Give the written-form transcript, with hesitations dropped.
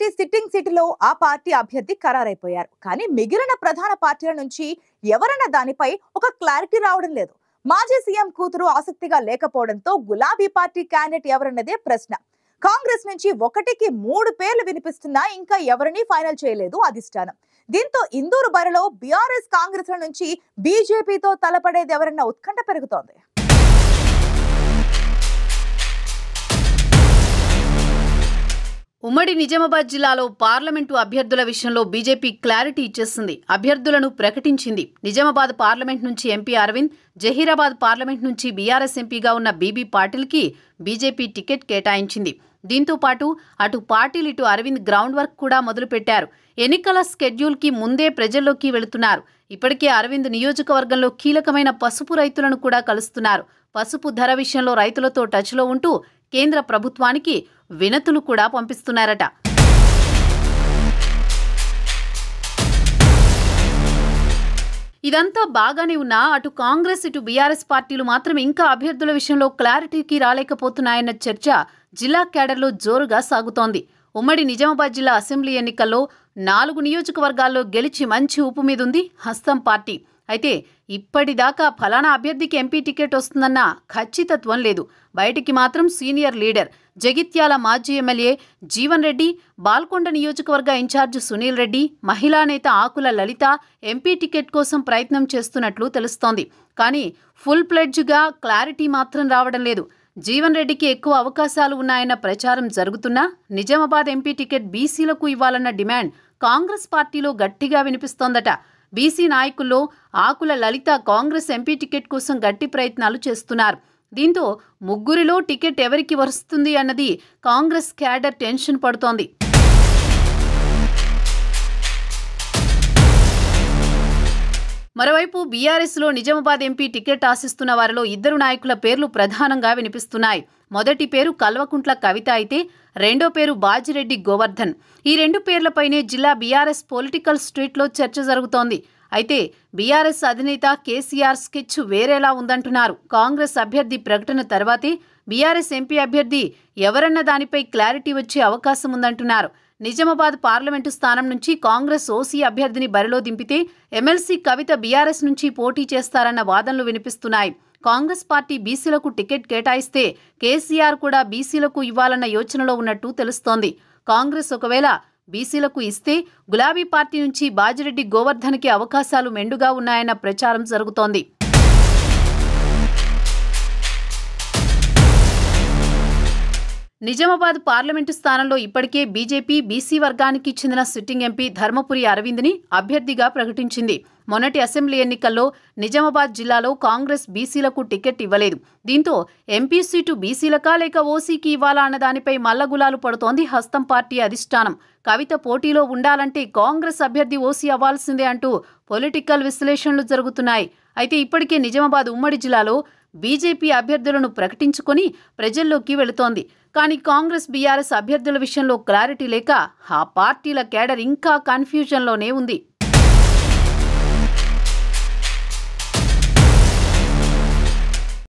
Party sitting సీటులో ఆ party అభ్యర్థి ఖరారైపోయారు. కానీ మిగిలిన ప్రధాన పార్టీల నుంచి ఎవరన్న దానిపై ఒక క్లారిటీ రావడం లేదు. మాజీ సీఎం కూతురు ఆసక్తిగా లేకపోవడంతో గులాబీ పార్టీ క్యాండిడేట్ ఎవరన్నదే ప్రశ్న. కాంగ్రెస్ నుంచి ఒకటికి 3 పేర్లు వినిపిస్తున్నా ఇంకా ఎవరిని ఫైనల్ చేయలేదు అధిష్టానం. దీంతో ఇందూరు బరిలో బీఆర్ఎస్ కాంగ్రెస్ నుంచి బీజేపీతో తలపడేది ఎవరన్న ఉత్కంఠ పెరుగుతోంది. ఉమ్మడి నిజామాబాద్ జిల్లాలో పార్లమెంటు అభ్యర్థుల విషయంలో బీజేపీ క్లారిటీ ఇచ్చేసింది. అభ్యర్థులను ప్రకటించింది. నిజామాబాద్ పార్లమెంట్ నుంచి ఎంపీ అరవింద్, జహీరాబాద్ పార్లమెంట్ నుంచి బీఆర్ఎస్ ఎంపీగా ఉన్న బీబీ పాటిల్కి బీజేపీ టికెట్ కేటాయించింది. దీంతో పాటు అటు పాటిల్ ఇటు అరవింద్ గ్రౌండ్ వర్క్ కూడా మొదలుపెట్టారు. ఎన్నికల స్కెడ్యూల్కి ముందే ప్రజల్లోకి వెళుతున్నారు. ఇప్పటికే అరవింద్ నియోజకవర్గంలో కీలకమైన పసుపు రైతులను కూడా కలుస్తున్నారు. పసుపు ధర విషయంలో రైతులతో టచ్లో ఉంటూ కేంద్ర ప్రభుత్వానికి వినతులు కూడా పంపిస్తున్నారట. ఇదంతా బాగానే ఉన్నా అటు కాంగ్రెస్ ఇటు బీఆర్ఎస్ పార్టీలు మాత్రం ఇంకా అభ్యర్థుల విషయంలో క్లారిటీకి రాలేకపోతున్నాయన్న చర్చ జిల్లా కేడర్లో జోరుగా సాగుతోంది. ఉమ్మడి నిజామాబాద్ జిల్లా అసెంబ్లీ ఎన్నికల్లో 4 నియోజకవర్గాల్లో గెలిచి మంచి ఊపు మీదుంది హస్తం పార్టీ. అయితే ఇప్పటిదాకా ఫలానా అభ్యర్థికి ఎంపీ టికెట్ వస్తుందన్న ఖచ్చితత్వం లేదు. బయటికి మాత్రం సీనియర్ లీడర్ జగిత్యాల మాజీ ఎమ్మెల్యే జీవన్ రెడ్డి, బాల్కొండ నియోజకవర్గ ఇన్ఛార్జ్ సునీల్ రెడ్డి, మహిళా నేత ఆకుల లలిత ఎంపీ టికెట్ కోసం ప్రయత్నం చేస్తున్నట్లు తెలుస్తోంది. కానీ ఫుల్ ప్లెడ్జ్గా క్లారిటీ మాత్రం రావడం లేదు. జీవన్ రెడ్డికి ఎక్కువ అవకాశాలు ఉన్నాయన్న ప్రచారం జరుగుతున్నా నిజామాబాద్ ఎంపీ టికెట్ బీసీలకు ఇవ్వాలన్న డిమాండ్ కాంగ్రెస్ పార్టీలో గట్టిగా వినిపిస్తోందట. బీసీ నాయకుల్లో ఆకుల లలిత కాంగ్రెస్ ఎంపీ టికెట్ కోసం గట్టి ప్రయత్నాలు చేస్తున్నారు. దీంతో ముగ్గురిలో టికెట్ ఎవరికి వస్తుంది అన్నది కాంగ్రెస్ క్యాడర్ టెన్షన్ పడుతోంది. మరోవైపు బీఆర్ఎస్లో నిజామాబాద్ ఎంపీ టికెట్ ఆశిస్తున్న వారిలో 2 నాయకుల పేర్లు ప్రధానంగా వినిపిస్తున్నాయి. మొదటి పేరు కల్వకుంట్ల కవిత అయితే రెండో పేరు బాజిరెడ్డి గోవర్ధన్. ఈ 2 పేర్లపైనే జిల్లా బీఆర్ఎస్ పొలిటికల్ స్ట్రీట్లో చర్చ జరుగుతోంది. అయితే బీఆర్ఎస్ అధినేత కేసీఆర్ స్కెచ్ వేరేలా ఉందంటున్నారు. కాంగ్రెస్ అభ్యర్థి ప్రకటన తర్వాతే బీఆర్ఎస్ ఎంపీ అభ్యర్థి ఎవరన్న దానిపై క్లారిటీ వచ్చే అవకాశం ఉందంటున్నారు. నిజామాబాద్ పార్లమెంటు స్థానం నుంచి కాంగ్రెస్ ఓసీ అభ్యర్థిని బరిలో దింపితే ఎమ్మెల్సీ కవిత బీఆర్ఎస్ నుంచి పోటీ చేస్తారన్న వాదనలు వినిపిస్తున్నాయి. కాంగ్రెస్ పార్టీ బీసీలకు టికెట్ కేటాయిస్తే కేసీఆర్ కూడా బీసీలకు ఇవ్వాలన్న యోచనలో ఉన్నట్టు తెలుస్తోంది. కాంగ్రెస్ ఒకవేళ బీసీలకు ఇస్తే గులాబీ పార్టీ నుంచి బాజిరెడ్డి గోవర్ధన్కి అవకాశాలు మెండుగా ఉన్నాయన్న ప్రచారం జరుగుతోంది. నిజామాబాద్ పార్లమెంటు స్థానంలో ఇప్పటికే బీజేపీ బీసీ వర్గానికి చెందిన సిట్టింగ్ ఎంపీ ధర్మపురి అరవింద్ని అభ్యర్థిగా ప్రకటించింది. మొన్నటి అసెంబ్లీ ఎన్నికల్లో నిజామాబాద్ జిల్లాలో కాంగ్రెస్ బీసీలకు టికెట్ ఇవ్వలేదు. దీంతో ఎంపీ సీటు బీసీలకా లేక ఓసీకి ఇవ్వాలా అన్న దానిపై మల్లగులాలు పడుతోంది హస్తం పార్టీ అధిష్టానం. కవిత పోటీలో ఉండాలంటే కాంగ్రెస్ అభ్యర్థి ఓసీ అవ్వాల్సిందే అంటూ పొలిటికల్ విశ్లేషణలు జరుగుతున్నాయి. అయితే ఇప్పటికే నిజామాబాద్ ఉమ్మడి జిల్లాలో బీజేపీ అభ్యర్థులను ప్రకటించుకొని ప్రజల్లోకి వెళుతోంది. కానీ కాంగ్రెస్ బీఆర్ఎస్ అభ్యర్థుల విషయంలో క్లారిటీ లేక ఆ పార్టీల కేడర్ ఇంకా కన్ఫ్యూజన్లోనే ఉంది.